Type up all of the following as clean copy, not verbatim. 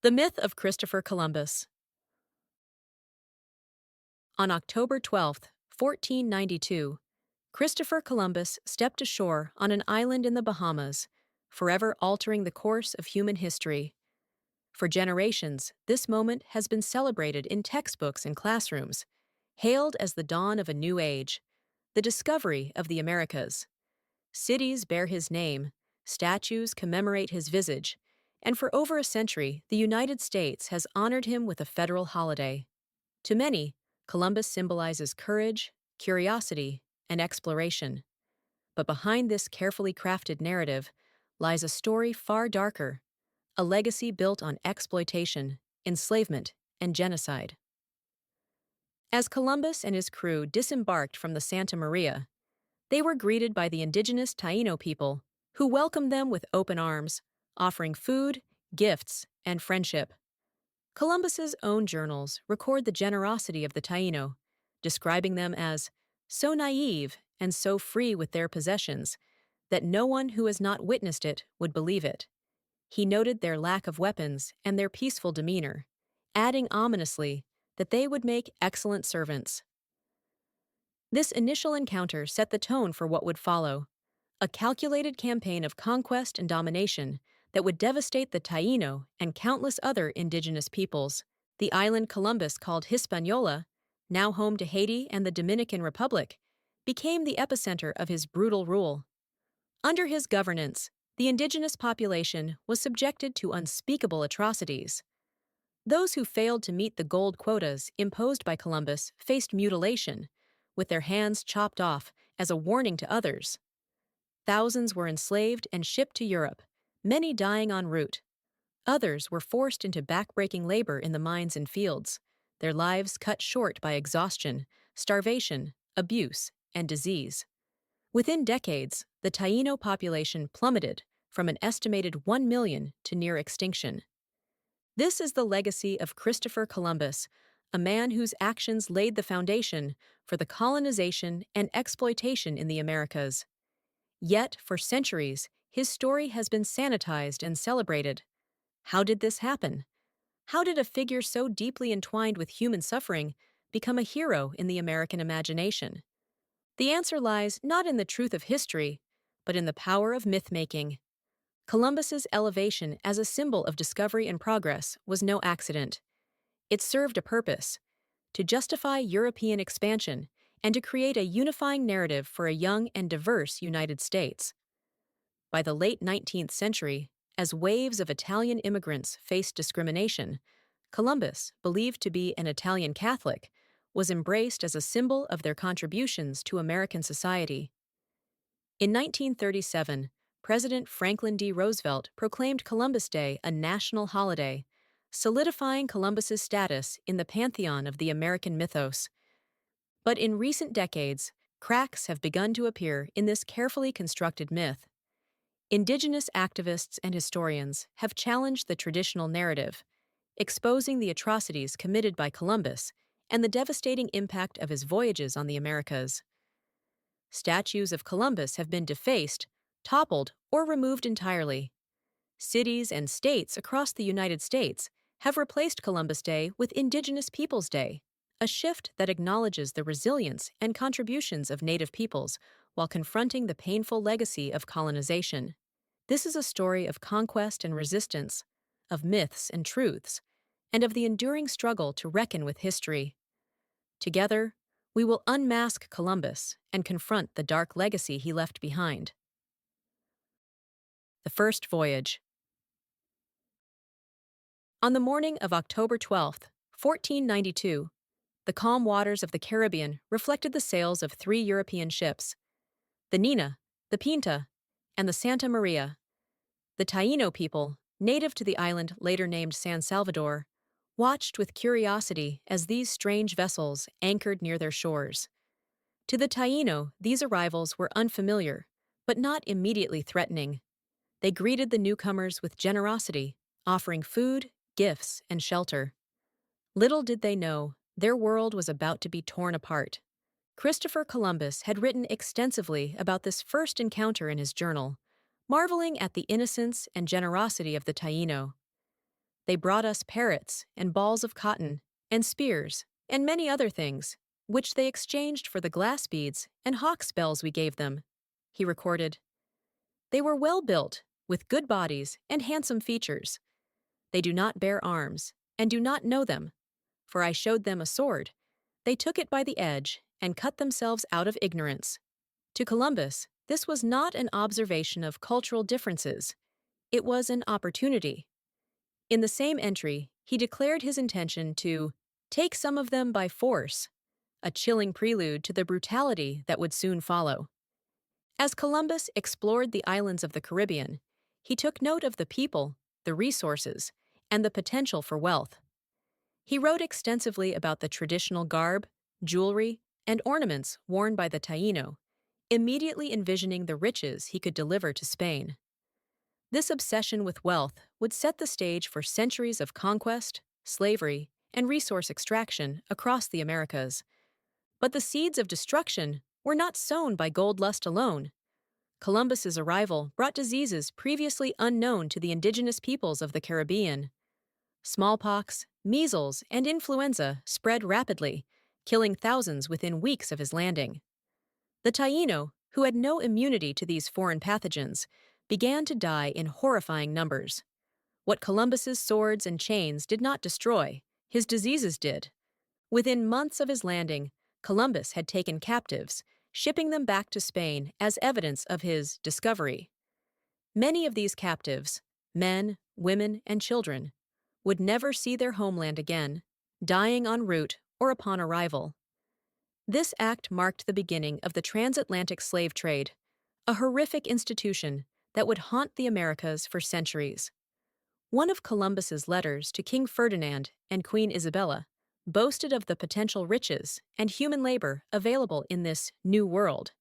The myth of Christopher Columbus. On October 12th, 1492, Christopher Columbus stepped ashore on an island in the Bahamas, forever altering the course of human history. For generations, this moment has been celebrated in textbooks and classrooms, hailed as the dawn of a new age, the discovery of the Americas. Cities bear his name, statues commemorate his visage, and for over a century, the United States has honored him with a federal holiday. To many, Columbus symbolizes courage, curiosity, and exploration. But behind this carefully crafted narrative lies a story far darker, a legacy built on exploitation, enslavement, and genocide. As Columbus and his crew disembarked from the Santa Maria, they were greeted by the indigenous Taino people, who welcomed them with open arms, offering food, gifts, and friendship. Columbus's own journals record the generosity of the Taino, describing them as so naive and so free with their possessions that no one who has not witnessed it would believe it. He noted their lack of weapons and their peaceful demeanor, adding ominously that they would make excellent servants. This initial encounter set the tone for what would follow, a calculated campaign of conquest and domination that would devastate the Taino and countless other indigenous peoples. The island Columbus called Hispaniola, now home to Haiti and the Dominican Republic, became the epicenter of his brutal rule. Under his governance, the indigenous population was subjected to unspeakable atrocities. Those who failed to meet the gold quotas imposed by Columbus faced mutilation, with their hands chopped off as a warning to others. Thousands were enslaved and shipped to Europe, many dying en route. Others were forced into backbreaking labor in the mines and fields, their lives cut short by exhaustion, starvation, abuse, and disease. Within decades, the Taino population plummeted from an estimated 1 million to near extinction. This is the legacy of Christopher Columbus, a man whose actions laid the foundation for the colonization and exploitation in the Americas. Yet, for centuries, his story has been sanitized and celebrated. How did this happen? How did a figure so deeply entwined with human suffering become a hero in the American imagination? The answer lies not in the truth of history, but in the power of myth-making. Columbus's elevation as a symbol of discovery and progress was no accident. It served a purpose: to justify European expansion and to create a unifying narrative for a young and diverse United States. By the late 19th century, as waves of Italian immigrants faced discrimination, Columbus, believed to be an Italian Catholic, was embraced as a symbol of their contributions to American society. In 1937, President Franklin D. Roosevelt proclaimed Columbus Day a national holiday, solidifying Columbus's status in the pantheon of the American mythos. But in recent decades, cracks have begun to appear in this carefully constructed myth. Indigenous activists and historians have challenged the traditional narrative, exposing the atrocities committed by Columbus and the devastating impact of his voyages on the Americas. Statues of Columbus have been defaced, toppled, or removed entirely. Cities and states across the United States have replaced Columbus Day with Indigenous Peoples Day, a shift that acknowledges the resilience and contributions of Native peoples while confronting the painful legacy of colonization. This is a story of conquest and resistance, of myths and truths, and of the enduring struggle to reckon with history. Together, we will unmask Columbus and confront the dark legacy he left behind. The First Voyage. On the morning of October 12th, 1492, the calm waters of the Caribbean reflected the sails of 3 European ships: the Nina, the Pinta, and the Santa Maria. The Taino people, native to the island later named San Salvador, watched with curiosity as these strange vessels anchored near their shores. To the Taino, these arrivals were unfamiliar, but not immediately threatening. They greeted the newcomers with generosity, offering food, gifts, and shelter. Little did they know, their world was about to be torn apart. Christopher Columbus had written extensively about this first encounter in his journal, marveling at the innocence and generosity of the Taino. They brought us parrots and balls of cotton and spears and many other things, which they exchanged for the glass beads and hawk's bells we gave them," he recorded. "They were well built, with good bodies and handsome features. They do not bear arms, and do not know them, for I showed them a sword. They took it by the edge, and cut themselves out of ignorance." To Columbus, this was not an observation of cultural differences. It was an opportunity. In the same entry, he declared his intention to take some of them by force, a chilling prelude to the brutality that would soon follow. As Columbus explored the islands of the Caribbean, he took note of the people, the resources, and the potential for wealth. He wrote extensively about the traditional garb, jewelry, and ornaments worn by the Taino, immediately envisioning the riches he could deliver to Spain. This obsession with wealth would set the stage for centuries of conquest, slavery, and resource extraction across the Americas. But the seeds of destruction were not sown by gold lust alone. Columbus's arrival brought diseases previously unknown to the indigenous peoples of the Caribbean. Smallpox, measles, and influenza spread rapidly, killing thousands within weeks of his landing. The Taino, who had no immunity to these foreign pathogens, began to die in horrifying numbers. What Columbus's swords and chains did not destroy, his diseases did. Within months of his landing, Columbus had taken captives, shipping them back to Spain as evidence of his discovery. Many of these captives, men, women, and children, would never see their homeland again, dying en route or upon arrival. This act marked the beginning of the transatlantic slave trade, a horrific institution that would haunt the Americas for centuries. One of Columbus's letters to King Ferdinand and Queen Isabella boasted of the potential riches and human labor available in this new world,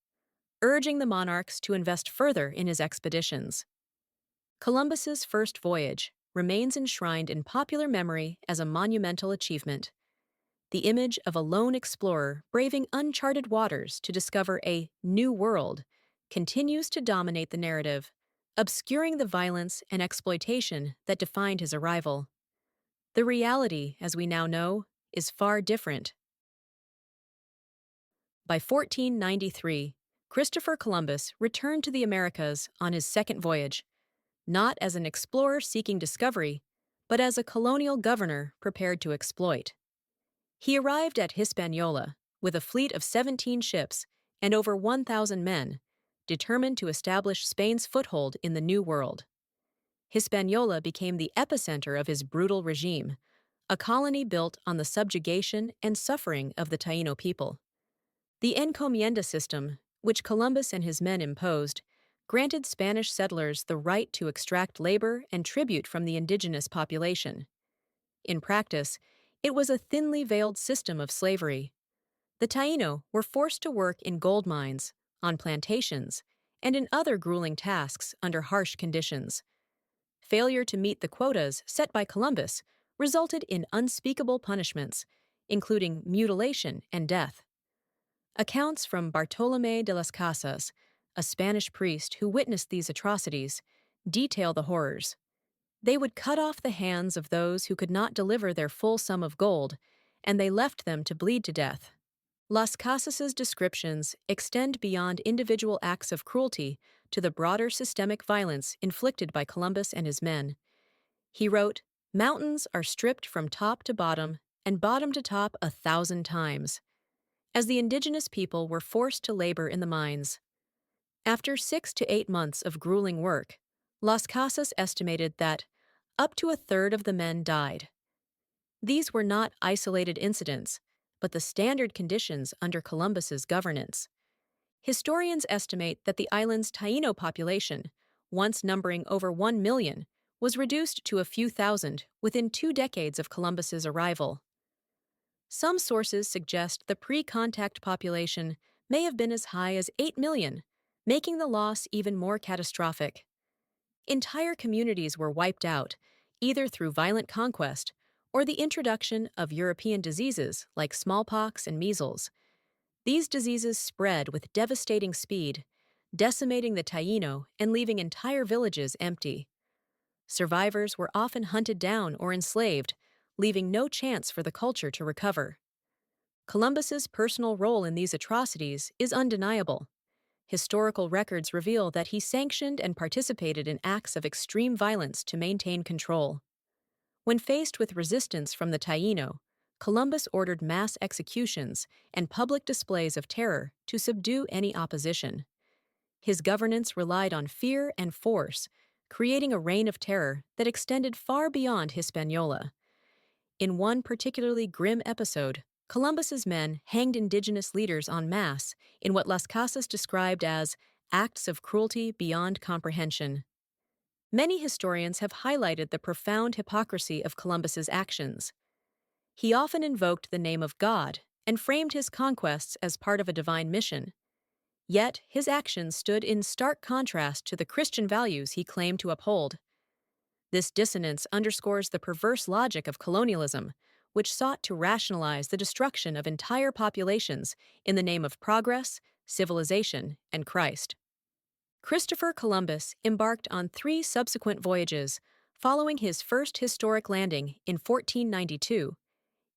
urging the monarchs to invest further in his expeditions. Columbus's first voyage remains enshrined in popular memory as a monumental achievement. The image of a lone explorer braving uncharted waters to discover a new world continues to dominate the narrative, obscuring the violence and exploitation that defined his arrival. The reality, as we now know, is far different. By 1493, Christopher Columbus returned to the Americas on his second voyage, not as an explorer seeking discovery, but as a colonial governor prepared to exploit. He arrived at Hispaniola with a fleet of 17 ships and over 1,000 men, determined to establish Spain's foothold in the New World. Hispaniola became the epicenter of his brutal regime, a colony built on the subjugation and suffering of the Taino people. The encomienda system, which Columbus and his men imposed, granted Spanish settlers the right to extract labor and tribute from the indigenous population. In practice, it was a thinly veiled system of slavery. The Taino were forced to work in gold mines, on plantations, and in other grueling tasks under harsh conditions. Failure to meet the quotas set by Columbus resulted in unspeakable punishments, including mutilation and death. Accounts from Bartolomé de las Casas, a Spanish priest who witnessed these atrocities, detail the horrors. They would cut off the hands of those who could not deliver their full sum of gold, and they left them to bleed to death. Las Casas's descriptions extend beyond individual acts of cruelty to the broader systemic violence inflicted by Columbus and his men. He wrote, "Mountains are stripped from top to bottom, and bottom to top 1,000 times," as the indigenous people were forced to labor in the mines. After 6 to 8 months of grueling work, Las Casas estimated that up to a third of the men died. These were not isolated incidents, but the standard conditions under Columbus's governance. Historians estimate that the island's Taino population, once numbering over 1 million, was reduced to a few thousand within 2 decades of Columbus's arrival. Some sources suggest the pre-contact population may have been as high as 8 million, making the loss even more catastrophic. Entire communities were wiped out, either through violent conquest or the introduction of European diseases like smallpox and measles. These diseases spread with devastating speed, decimating the Taino and leaving entire villages empty. Survivors were often hunted down or enslaved, leaving no chance for the culture to recover. Columbus's personal role in these atrocities is undeniable. Historical records reveal that he sanctioned and participated in acts of extreme violence to maintain control. When faced with resistance from the Taino, Columbus ordered mass executions and public displays of terror to subdue any opposition. His governance relied on fear and force, creating a reign of terror that extended far beyond Hispaniola. In one particularly grim episode, Columbus's men hanged indigenous leaders en masse in what Las Casas described as acts of cruelty beyond comprehension. Many historians have highlighted the profound hypocrisy of Columbus's actions. He often invoked the name of God and framed his conquests as part of a divine mission. Yet his actions stood in stark contrast to the Christian values he claimed to uphold. This dissonance underscores the perverse logic of colonialism, which sought to rationalize the destruction of entire populations in the name of progress, civilization, and Christ. Christopher Columbus embarked on 3 subsequent voyages following his first historic landing in 1492,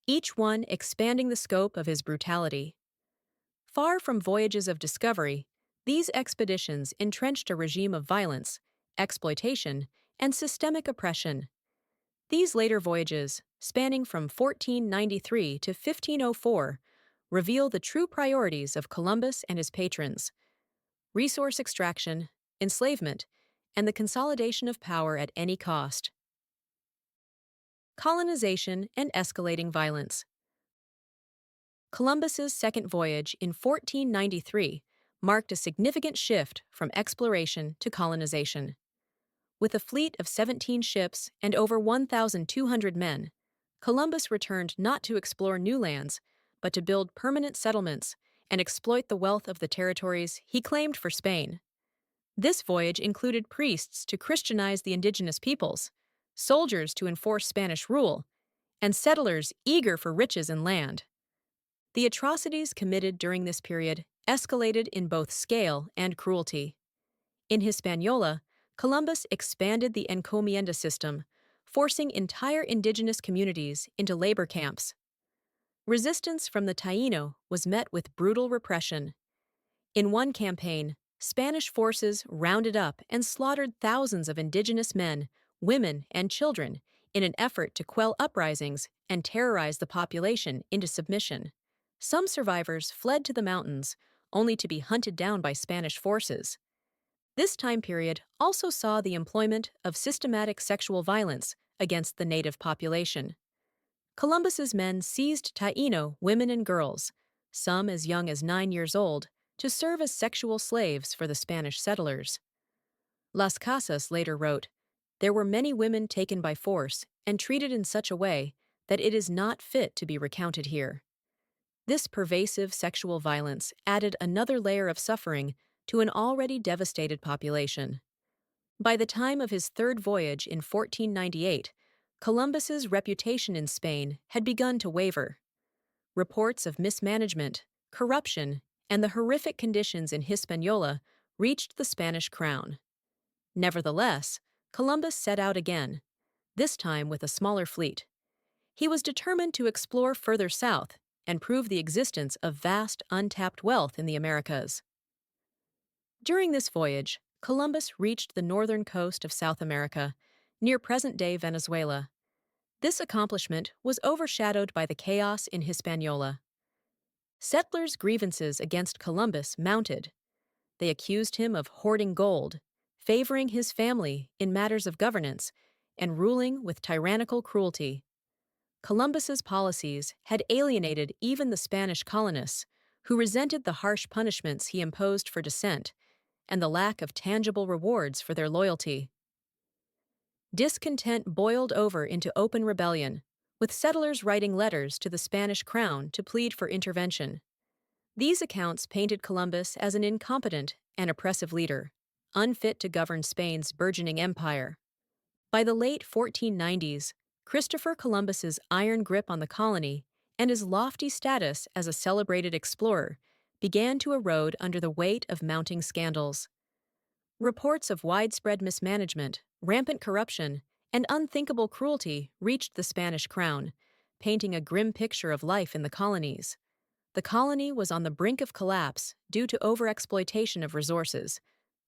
each one expanding the scope of his brutality. Far from voyages of discovery, these expeditions entrenched a regime of violence, exploitation, and systemic oppression. These later voyages, spanning from 1493 to 1504, reveal the true priorities of Columbus and his patrons: resource extraction, enslavement, and the consolidation of power at any cost. Colonization and escalating violence. Columbus's second voyage in 1493 marked a significant shift from exploration to colonization. With a fleet of 17 ships and over 1,200 men, Columbus returned not to explore new lands, but to build permanent settlements and exploit the wealth of the territories he claimed for Spain. This voyage included priests to Christianize the indigenous peoples, soldiers to enforce Spanish rule, and settlers eager for riches and land. The atrocities committed during this period escalated in both scale and cruelty. In Hispaniola, Columbus expanded the encomienda system, forcing entire indigenous communities into labor camps. Resistance from the Taino was met with brutal repression. In one campaign, Spanish forces rounded up and slaughtered thousands of indigenous men, women, and children in an effort to quell uprisings and terrorize the population into submission. Some survivors fled to the mountains, only to be hunted down by Spanish forces. This time period also saw the employment of systematic sexual violence against the native population. Columbus's men seized Taino women and girls, some as young as 9 years old, to serve as sexual slaves for the Spanish settlers. Las Casas later wrote, "There were many women taken by force and treated in such a way that it is not fit to be recounted here." This pervasive sexual violence added another layer of suffering to an already devastated population. By the time of his third voyage in 1498, Columbus's reputation in Spain had begun to waver. Reports of mismanagement, corruption, and the horrific conditions in Hispaniola reached the Spanish crown. Nevertheless, Columbus set out again, this time with a smaller fleet. He was determined to explore further south and prove the existence of vast, untapped wealth in the Americas. During this voyage, Columbus reached the northern coast of South America, near present-day Venezuela. This accomplishment was overshadowed by the chaos in Hispaniola. Settlers' grievances against Columbus mounted. They accused him of hoarding gold, favoring his family in matters of governance, and ruling with tyrannical cruelty. Columbus's policies had alienated even the Spanish colonists, who resented the harsh punishments he imposed for dissent and the lack of tangible rewards for their loyalty. Discontent boiled over into open rebellion, with settlers writing letters to the Spanish crown to plead for intervention. These accounts painted Columbus as an incompetent and oppressive leader, unfit to govern Spain's burgeoning empire. By the late 1490s, Christopher Columbus's iron grip on the colony and his lofty status as a celebrated explorer began to erode under the weight of mounting scandals. Reports of widespread mismanagement, rampant corruption, and unthinkable cruelty reached the Spanish crown, painting a grim picture of life in the colonies. The colony was on the brink of collapse due to overexploitation of resources,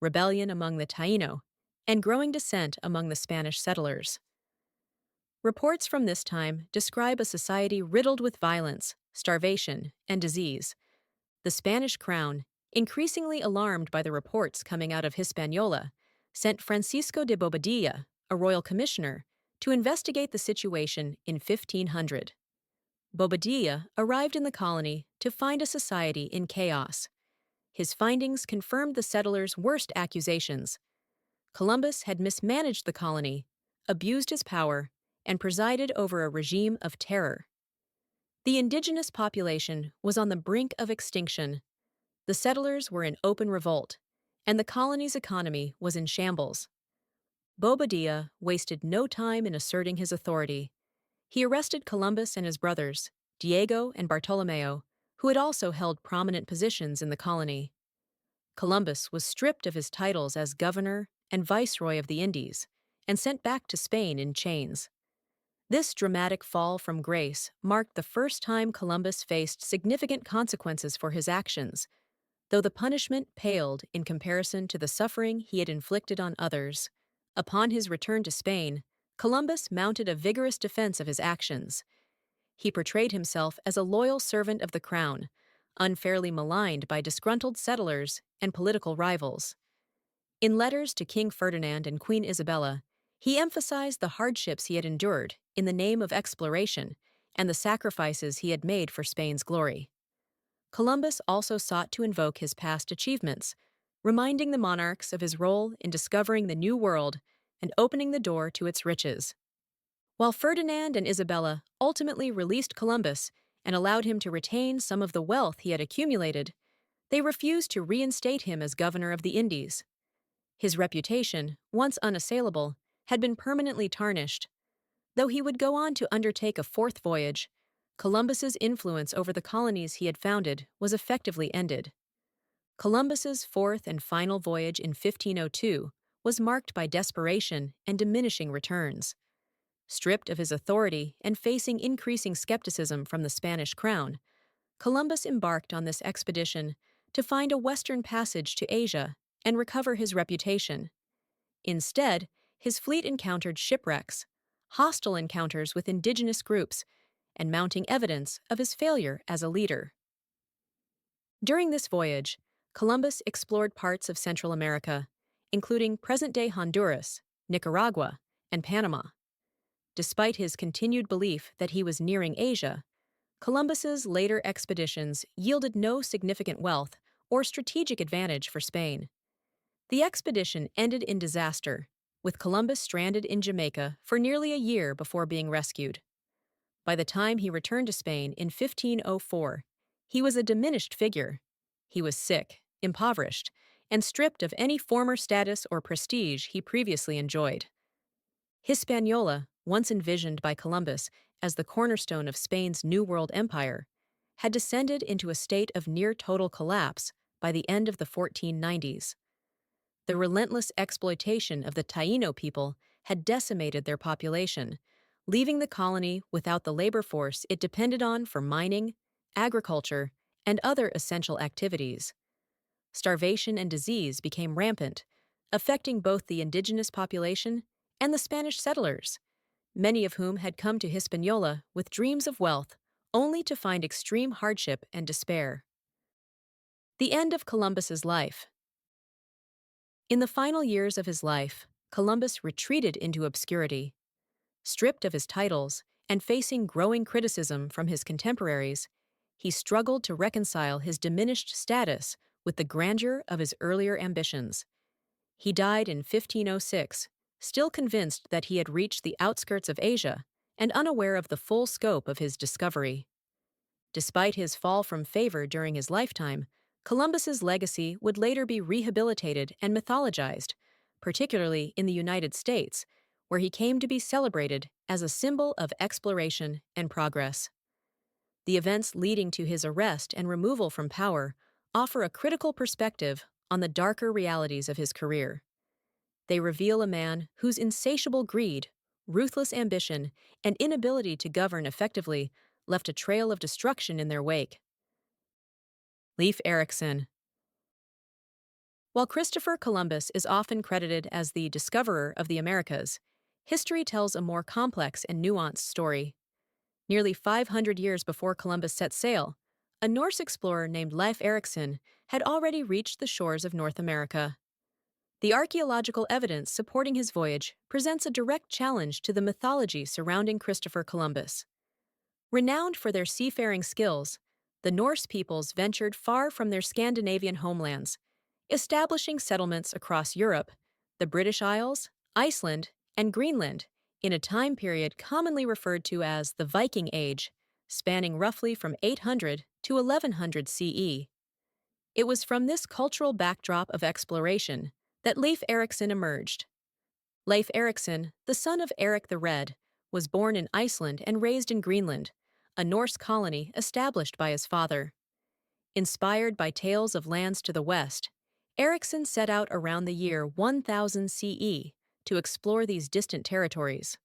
rebellion among the Taino, and growing dissent among the Spanish settlers. Reports from this time describe a society riddled with violence, starvation, and disease. The Spanish crown, increasingly alarmed by the reports coming out of Hispaniola, sent Francisco de Bobadilla, a royal commissioner, to investigate the situation in 1500. Bobadilla arrived in the colony to find a society in chaos. His findings confirmed the settlers' worst accusations. Columbus had mismanaged the colony, abused his power, and presided over a regime of terror. The indigenous population was on the brink of extinction. The settlers were in open revolt, and the colony's economy was in shambles. Bobadilla wasted no time in asserting his authority. He arrested Columbus and his brothers, Diego and Bartolomeo, who had also held prominent positions in the colony. Columbus was stripped of his titles as governor and viceroy of the Indies and sent back to Spain in chains. This dramatic fall from grace marked the first time Columbus faced significant consequences for his actions, though the punishment paled in comparison to the suffering he had inflicted on others. Upon his return to Spain, Columbus mounted a vigorous defense of his actions. He portrayed himself as a loyal servant of the crown, unfairly maligned by disgruntled settlers and political rivals. In letters to King Ferdinand and Queen Isabella, he emphasized the hardships he had endured in the name of exploration and the sacrifices he had made for Spain's glory. Columbus also sought to invoke his past achievements, reminding the monarchs of his role in discovering the New World and opening the door to its riches. While Ferdinand and Isabella ultimately released Columbus and allowed him to retain some of the wealth he had accumulated, they refused to reinstate him as governor of the Indies. His reputation, once unassailable, had been permanently tarnished. Though he would go on to undertake a fourth voyage, Columbus's influence over the colonies he had founded was effectively ended. Columbus's fourth and final voyage in 1502 was marked by desperation and diminishing returns. Stripped of his authority and facing increasing skepticism from the Spanish crown, Columbus embarked on this expedition to find a western passage to Asia and recover his reputation. Instead, his fleet encountered shipwrecks, hostile encounters with indigenous groups, and mounting evidence of his failure as a leader. During this voyage, Columbus explored parts of Central America, including present-day Honduras, Nicaragua, and Panama. Despite his continued belief that he was nearing Asia, Columbus's later expeditions yielded no significant wealth or strategic advantage for Spain. The expedition ended in disaster, with Columbus stranded in Jamaica for nearly a year before being rescued. By the time he returned to Spain in 1504, he was a diminished figure. He was sick, impoverished, and stripped of any former status or prestige he previously enjoyed. Hispaniola, once envisioned by Columbus as the cornerstone of Spain's New World Empire, had descended into a state of near-total collapse by the end of the 1490s. The relentless exploitation of the Taino people had decimated their population, leaving the colony without the labor force it depended on for mining, agriculture, and other essential activities. Starvation and disease became rampant, affecting both the indigenous population and the Spanish settlers, many of whom had come to Hispaniola with dreams of wealth, only to find extreme hardship and despair. The end of Columbus's life. In the final years of his life, Columbus retreated into obscurity. Stripped of his titles and facing growing criticism from his contemporaries, he struggled to reconcile his diminished status with the grandeur of his earlier ambitions. He died in 1506, still convinced that he had reached the outskirts of Asia and unaware of the full scope of his discovery. Despite his fall from favor during his lifetime, Columbus's legacy would later be rehabilitated and mythologized, particularly in the United States, where he came to be celebrated as a symbol of exploration and progress. The events leading to his arrest and removal from power offer a critical perspective on the darker realities of his career. They reveal a man whose insatiable greed, ruthless ambition, and inability to govern effectively left a trail of destruction in their wake. Leif Erikson. While Christopher Columbus is often credited as the discoverer of the Americas, history tells a more complex and nuanced story. Nearly 500 years before Columbus set sail, a Norse explorer named Leif Erikson had already reached the shores of North America. The archaeological evidence supporting his voyage presents a direct challenge to the mythology surrounding Christopher Columbus. Renowned for their seafaring skills, the Norse peoples ventured far from their Scandinavian homelands, establishing settlements across Europe, the British Isles, Iceland, and Greenland in a time period commonly referred to as the Viking Age, spanning roughly from 800 to 1100 CE. It was from this cultural backdrop of exploration that Leif Erikson emerged. Leif Erikson, the son of Eric the Red, was born in Iceland and raised in Greenland, a Norse colony established by his father. Inspired by tales of lands to the west, Erikson set out around the year 1000 CE to explore these distant territories.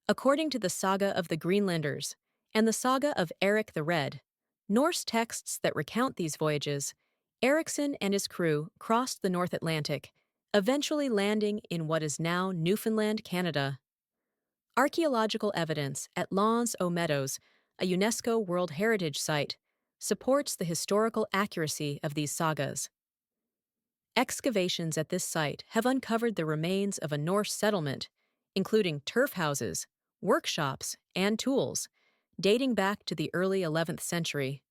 According to the Saga of the Greenlanders and the Saga of Eric the Red, Norse texts that recount these voyages, Erikson and his crew crossed the North Atlantic, eventually landing in what is now Newfoundland, Canada. Archaeological evidence at Lons aux Meadows, a UNESCO World Heritage Site, supports the historical accuracy of these sagas. Excavations at this site have uncovered the remains of a Norse settlement, including turf houses, workshops, and tools, dating back to the early 11th century.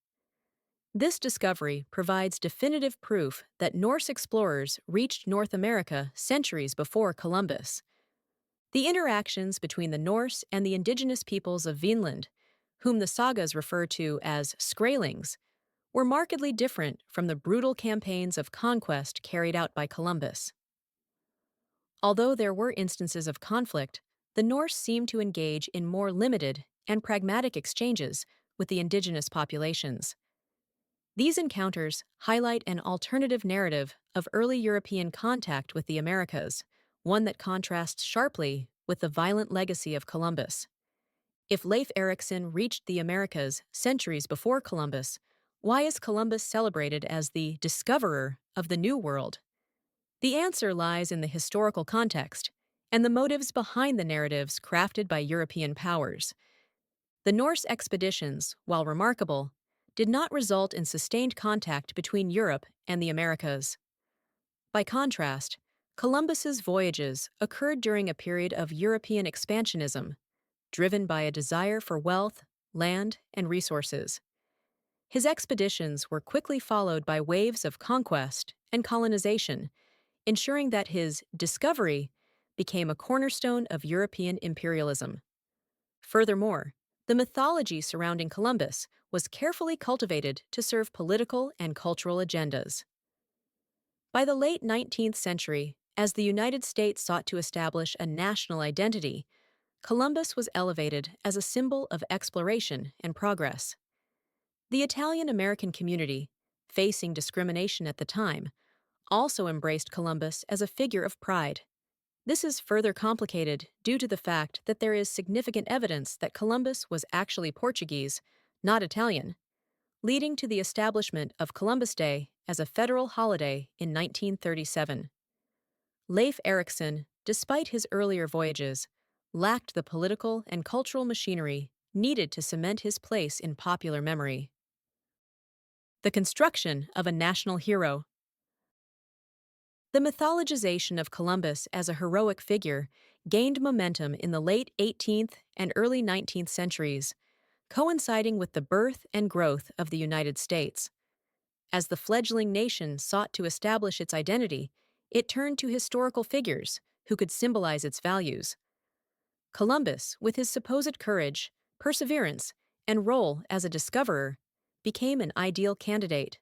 This discovery provides definitive proof that Norse explorers reached North America centuries before Columbus. The interactions between the Norse and the indigenous peoples of Vinland, whom the sagas refer to as Skraelings, were markedly different from the brutal campaigns of conquest carried out by Columbus. Although there were instances of conflict, the Norse seemed to engage in more limited and pragmatic exchanges with the indigenous populations. These encounters highlight an alternative narrative of early European contact with the Americas, one that contrasts sharply with the violent legacy of Columbus. If Leif Erikson reached the Americas centuries before Columbus, why is Columbus celebrated as the discoverer of the New World? The answer lies in the historical context and the motives behind the narratives crafted by European powers. The Norse expeditions, while remarkable, did not result in sustained contact between Europe and the Americas. By contrast, Columbus's voyages occurred during a period of European expansionism, driven by a desire for wealth, land, and resources. His expeditions were quickly followed by waves of conquest and colonization, ensuring that his discovery became a cornerstone of European imperialism. Furthermore, the mythology surrounding Columbus was carefully cultivated to serve political and cultural agendas. By the late 19th century, as the United States sought to establish a national identity, Columbus was elevated as a symbol of exploration and progress. The Italian-American community, facing discrimination at the time, also embraced Columbus as a figure of pride. This is further complicated due to the fact that there is significant evidence that Columbus was actually Portuguese, not Italian, leading to the establishment of Columbus Day as a federal holiday in 1937. Leif Erikson, despite his earlier voyages, lacked the political and cultural machinery needed to cement his place in popular memory. The construction of a national hero. The mythologization of Columbus as a heroic figure gained momentum in the late 18th and early 19th centuries, coinciding with the birth and growth of the United States. As the fledgling nation sought to establish its identity, it turned to historical figures who could symbolize its values. Columbus, with his supposed courage, perseverance, and role as a discoverer, became an ideal candidate.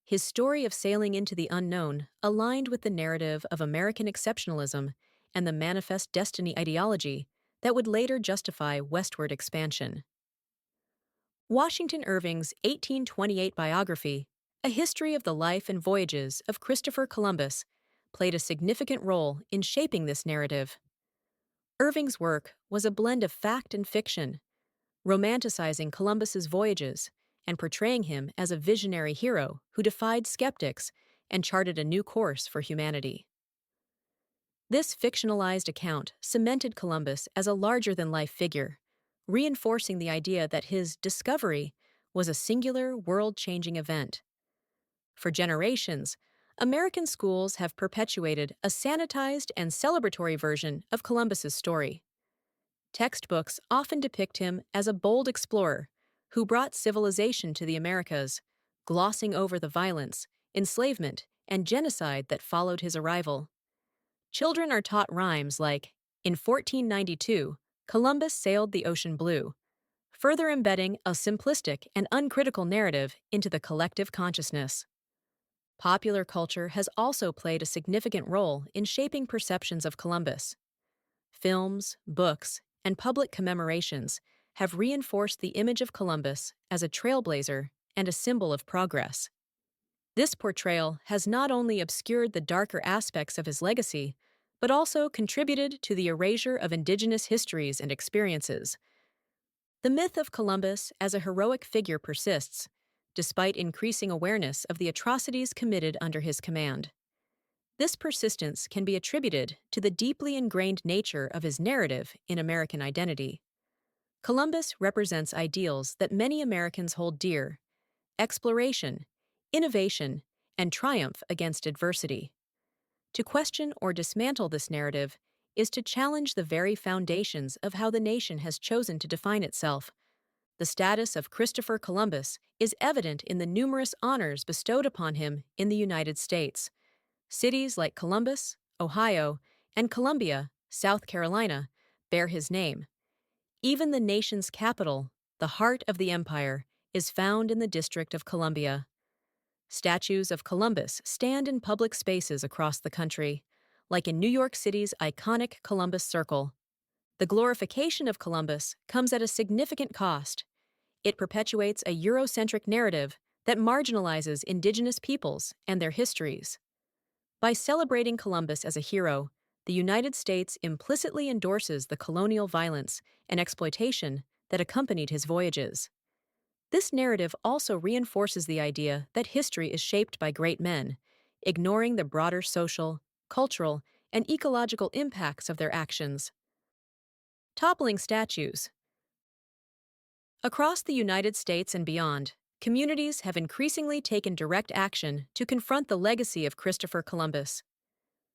His story of sailing into the unknown aligned with the narrative of American exceptionalism and the manifest destiny ideology that would later justify westward expansion. Washington Irving's 1828 biography, A History of the Life and Voyages of Christopher Columbus, played a significant role in shaping this narrative. Irving's work was a blend of fact and fiction, romanticizing Columbus's voyages and portraying him as a visionary hero who defied skeptics and charted a new course for humanity. This fictionalized account cemented Columbus as a larger-than-life figure, reinforcing the idea that his discovery was a singular, world-changing event. For generations, American schools have perpetuated a sanitized and celebratory version of Columbus's story. Textbooks often depict him as a bold explorer who brought civilization to the Americas, glossing over the violence, enslavement, and genocide that followed his arrival. Children are taught rhymes like, "In 1492, Columbus sailed the ocean blue," further embedding a simplistic and uncritical narrative into the collective consciousness. Popular culture has also played a significant role in shaping perceptions of Columbus. Films, books, and public commemorations have reinforced the image of Columbus as a trailblazer and a symbol of progress. This portrayal has not only obscured the darker aspects of his legacy, but also contributed to the erasure of Indigenous histories and experiences. The myth of Columbus as a heroic figure persists, despite increasing awareness of the atrocities committed under his command. This persistence can be attributed to the deeply ingrained nature of his narrative in American identity. Columbus represents ideals that many Americans hold dear: exploration, innovation, and triumph against adversity. To question or dismantle this narrative is to challenge the very foundations of how the nation has chosen to define itself. The status of Christopher Columbus is evident in the numerous honors bestowed upon him in the United States. Cities like Columbus, Ohio, and Columbia, South Carolina, bear his name. Even the nation's capital, the heart of the empire, is found in the District of Columbia. Statues of Columbus stand in public spaces across the country, like in New York City's iconic Columbus Circle. The glorification of Columbus comes at a significant cost. It perpetuates a Eurocentric narrative that marginalizes Indigenous peoples and their histories. By celebrating Columbus as a hero, the United States implicitly endorses the colonial violence and exploitation that accompanied his voyages. This narrative also reinforces the idea that history is shaped by great men, ignoring the broader social, cultural, and ecological impacts of their actions. Toppling statues. Across the United States and beyond, communities have increasingly taken direct action to confront the legacy of Christopher Columbus.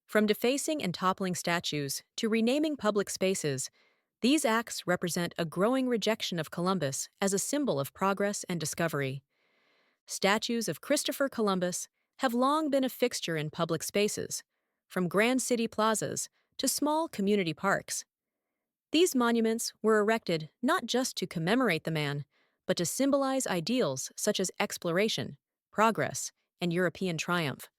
From defacing and toppling statues to renaming public spaces, these acts represent a growing rejection of Columbus as a symbol of progress and discovery. Statues of Christopher Columbus have long been a fixture in public spaces, from grand city plazas to small community parks. These monuments were erected not just to commemorate the man, but to symbolize ideals such as exploration, progress, and European triumph.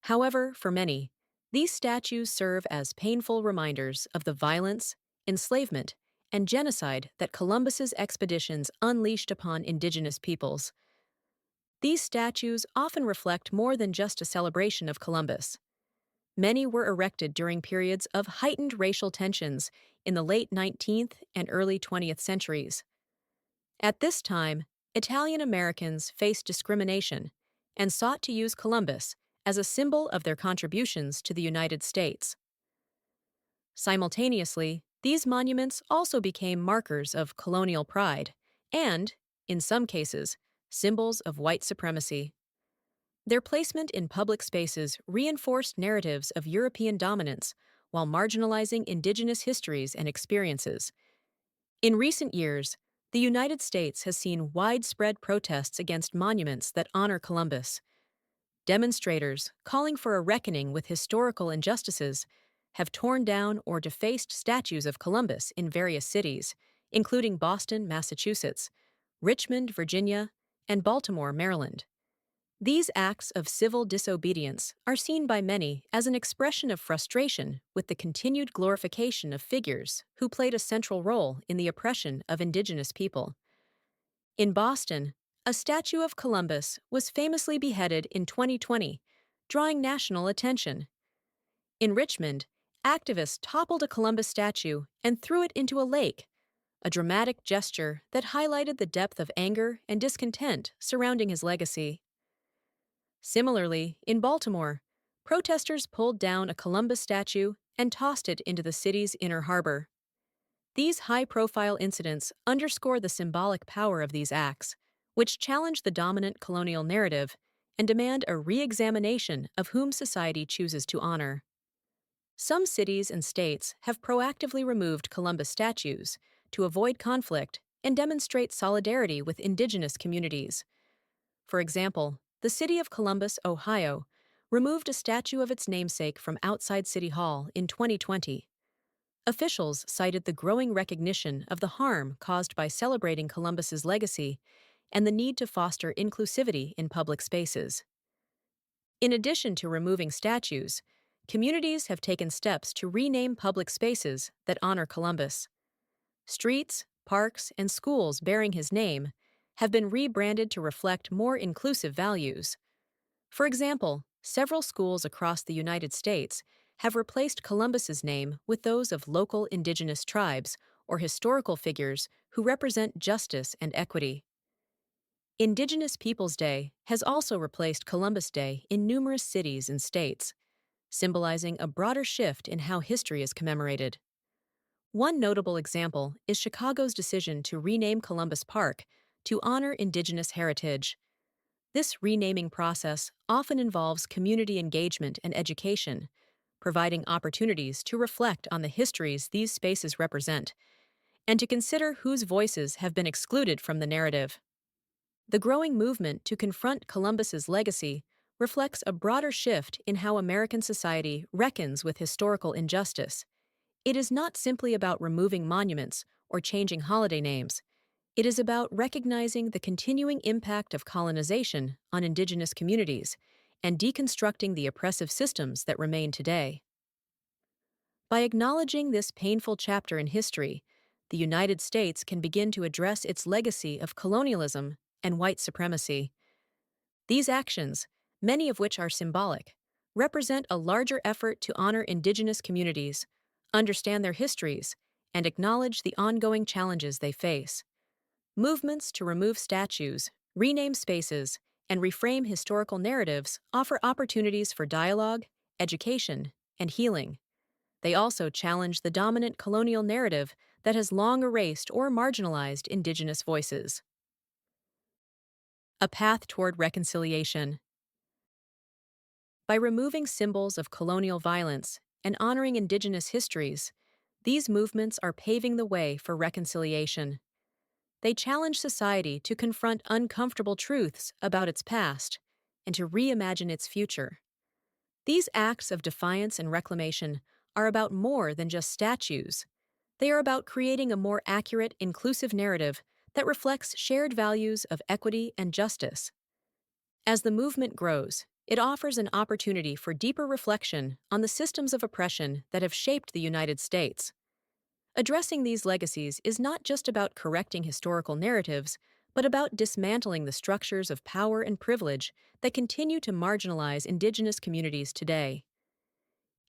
However, for many, these statues serve as painful reminders of the violence, enslavement, and genocide that Columbus's expeditions unleashed upon Indigenous peoples. These statues often reflect more than just a celebration of Columbus. Many were erected during periods of heightened racial tensions in the late 19th and early 20th centuries. At this time, Italian Americans faced discrimination and sought to use Columbus as a symbol of their contributions to the United States. Simultaneously, these monuments also became markers of colonial pride and, in some cases, symbols of white supremacy. Their placement in public spaces reinforced narratives of European dominance while marginalizing Indigenous histories and experiences. In recent years, the United States has seen widespread protests against monuments that honor Columbus. Demonstrators, calling for a reckoning with historical injustices, have torn down or defaced statues of Columbus in various cities, including Boston, Massachusetts, Richmond, Virginia, and Baltimore, Maryland. These acts of civil disobedience are seen by many as an expression of frustration with the continued glorification of figures who played a central role in the oppression of Indigenous people. In Boston, a statue of Columbus was famously beheaded in 2020, drawing national attention. In Richmond, activists toppled a Columbus statue and threw it into a lake, a dramatic gesture that highlighted the depth of anger and discontent surrounding his legacy. Similarly, in Baltimore, protesters pulled down a Columbus statue and tossed it into the city's inner harbor. These high-profile incidents underscore the symbolic power of these acts, which challenge the dominant colonial narrative and demand a re-examination of whom society chooses to honor. Some cities and states have proactively removed Columbus statues to avoid conflict and demonstrate solidarity with Indigenous communities. For example, the city of Columbus, Ohio, removed a statue of its namesake from outside City Hall in 2020. Officials cited the growing recognition of the harm caused by celebrating Columbus's legacy and the need to foster inclusivity in public spaces. In addition to removing statues, communities have taken steps to rename public spaces that honor Columbus. Streets, parks, and schools bearing his name have been rebranded to reflect more inclusive values. For example, several schools across the United States have replaced Columbus's name with those of local indigenous tribes or historical figures who represent justice and equity. Indigenous Peoples Day has also replaced Columbus Day in numerous cities and states, symbolizing a broader shift in how history is commemorated. One notable example is Chicago's decision to rename Columbus Park to honor Indigenous heritage. This renaming process often involves community engagement and education, providing opportunities to reflect on the histories these spaces represent, and to consider whose voices have been excluded from the narrative. The growing movement to confront Columbus's legacy reflects a broader shift in how American society reckons with historical injustice. It is not simply about removing monuments or changing holiday names. It is about recognizing the continuing impact of colonization on Indigenous communities and deconstructing the oppressive systems that remain today. By acknowledging this painful chapter in history, the United States can begin to address its legacy of colonialism and white supremacy. These actions, many of which are symbolic, represent a larger effort to honor Indigenous communities, understand their histories, and acknowledge the ongoing challenges they face. Movements to remove statues, rename spaces, and reframe historical narratives offer opportunities for dialogue, education, and healing. They also challenge the dominant colonial narrative that has long erased or marginalized Indigenous voices. A path toward reconciliation. By removing symbols of colonial violence and honoring Indigenous histories, these movements are paving the way for reconciliation. They challenge society to confront uncomfortable truths about its past and to reimagine its future. These acts of defiance and reclamation are about more than just statues. They are about creating a more accurate, inclusive narrative that reflects shared values of equity and justice. As the movement grows, it offers an opportunity for deeper reflection on the systems of oppression that have shaped the United States. Addressing these legacies is not just about correcting historical narratives, but about dismantling the structures of power and privilege that continue to marginalize Indigenous communities today.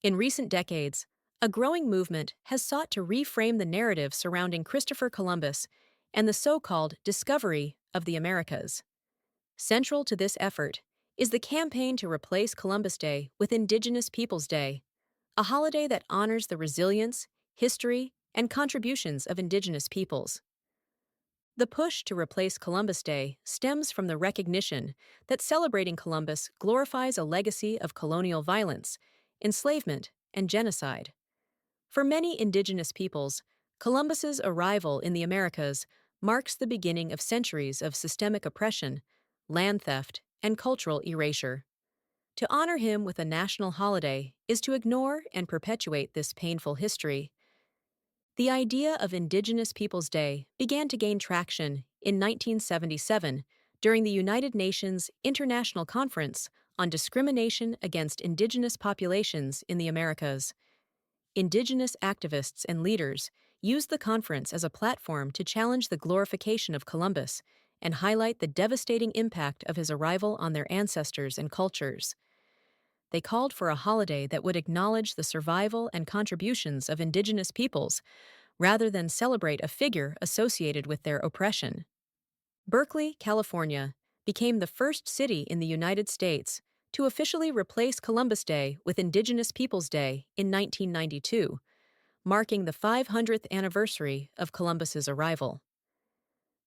In recent decades, a growing movement has sought to reframe the narrative surrounding Christopher Columbus and the so-called discovery of the Americas. Central to this effort is the campaign to replace Columbus Day with Indigenous Peoples Day, a holiday that honors the resilience, history, and contributions of Indigenous peoples. The push to replace Columbus Day stems from the recognition that celebrating Columbus glorifies a legacy of colonial violence, enslavement, and genocide. For many Indigenous peoples, Columbus's arrival in the Americas marks the beginning of centuries of systemic oppression, land theft, and cultural erasure. To honor him with a national holiday is to ignore and perpetuate this painful history. The idea of Indigenous Peoples Day began to gain traction in 1977 during the United Nations International Conference on Discrimination Against Indigenous Populations in the Americas. Indigenous activists and leaders used the conference as a platform to challenge the glorification of Columbus and highlight the devastating impact of his arrival on their ancestors and cultures. they called for a holiday that would acknowledge the survival and contributions of indigenous peoples rather than celebrate a figure associated with their oppression. Berkeley, California, became the first city in the United States to officially replace Columbus Day with Indigenous Peoples Day in 1992, marking the 500th anniversary of Columbus's arrival.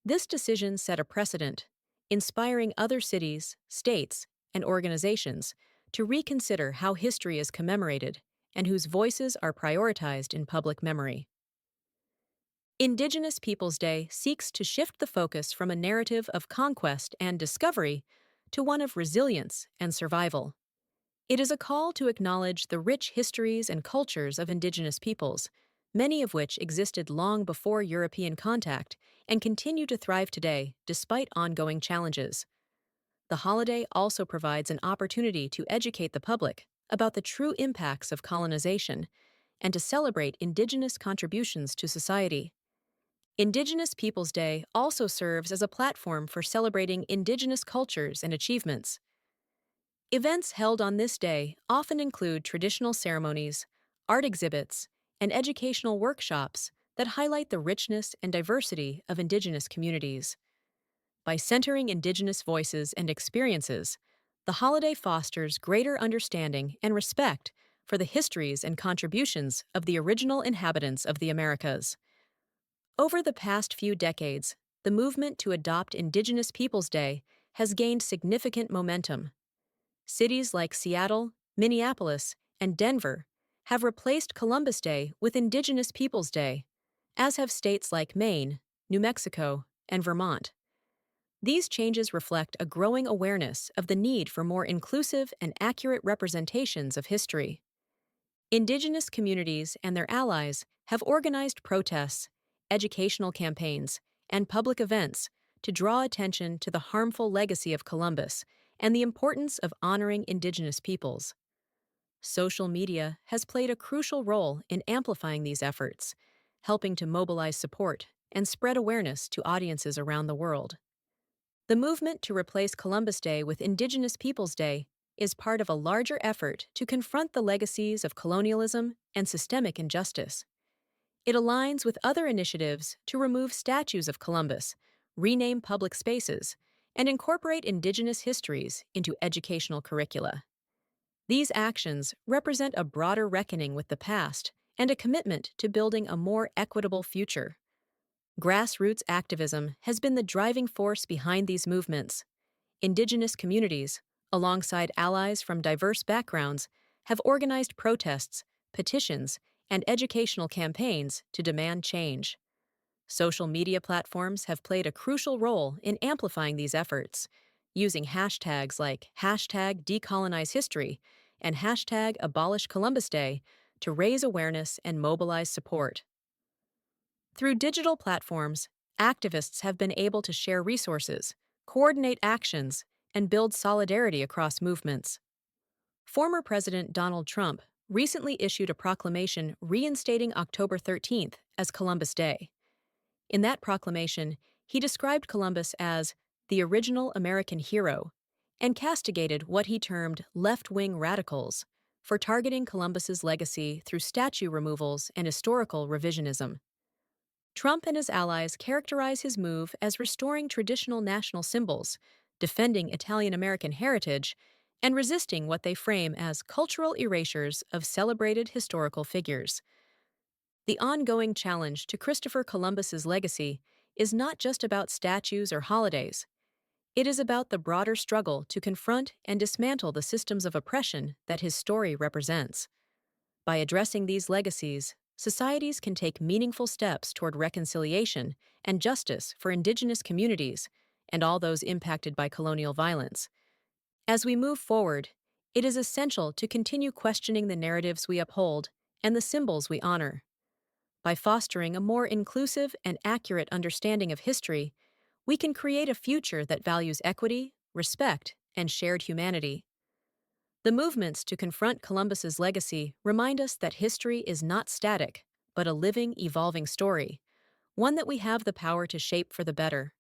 This decision set a precedent, inspiring other cities, states, and organizations to reconsider how history is commemorated and whose voices are prioritized in public memory. Indigenous Peoples Day seeks to shift the focus from a narrative of conquest and discovery to one of resilience and survival. It is a call to acknowledge the rich histories and cultures of indigenous peoples, many of which existed long before European contact and continue to thrive today despite ongoing challenges. The holiday also provides an opportunity to educate the public about the true impacts of colonization and to celebrate indigenous contributions to society. Indigenous Peoples Day also serves as a platform for celebrating indigenous cultures and achievements. Events held on this day often include traditional ceremonies, art exhibits, and educational workshops that highlight the richness and diversity of indigenous communities. By centering indigenous voices and experiences, the holiday fosters greater understanding and respect for the histories and contributions of the original inhabitants of the Americas. Over the past few decades, the movement to adopt Indigenous Peoples Day has gained significant momentum. Cities like Seattle, Minneapolis, and Denver have replaced Columbus Day with Indigenous Peoples Day, as have states like Maine, New Mexico, and Vermont. These changes reflect a growing awareness of the need for more inclusive and accurate representations of history. Indigenous communities and their allies have organized protests, educational campaigns, and public events to draw attention to the harmful legacy of Columbus and the importance of honoring indigenous peoples. Social media has played a crucial role in amplifying these efforts, helping to mobilize support and spread awareness to audiences around the world. The movement to replace Columbus Day with Indigenous Peoples Day is part of a larger effort to confront the legacies of colonialism and systemic injustice. It aligns with other initiatives to remove statues of Columbus, rename public spaces, and incorporate indigenous histories into educational curricula. These actions represent a broader reckoning with the past and a commitment to building a more equitable future. Grassroots activism has been the driving force behind these movements. Indigenous communities, alongside allies from diverse backgrounds, have organized protests, petitions, and educational campaigns to demand change. Social media platforms have played a crucial role in amplifying these efforts, using hashtags like #DecolonizeHistory and #AbolishColumbusDay to raise awareness and mobilize support. Through digital platforms, activists have been able to share resources, coordinate actions, and build solidarity across movements. Former President Donald Trump recently issued a proclamation reinstating October 13th as Columbus Day. In that proclamation, he described Columbus as the original American hero and castigated what he termed left-wing radicals for targeting Columbus's legacy through statue removals and historical revisionism. Trump and his allies characterize his move as restoring traditional national symbols, defending Italian-American heritage, and resisting what they frame as cultural erasures of celebrated historical figures. The ongoing challenge to Christopher Columbus's legacy is not just about statues or holidays. It is about the broader struggle to confront and dismantle the systems of oppression that his story represents. By addressing these legacies, societies can take meaningful steps toward reconciliation and justice for indigenous communities and all those impacted by colonial violence. As we move forward, it is essential to continue questioning the narratives we uphold and the symbols we honor. By fostering a more inclusive and accurate understanding of history, we can create a future that values equity, respect, and shared humanity. The movements to confront Columbus's legacy remind us that history is not static, but a living, evolving story, one that we have the power to shape for the better.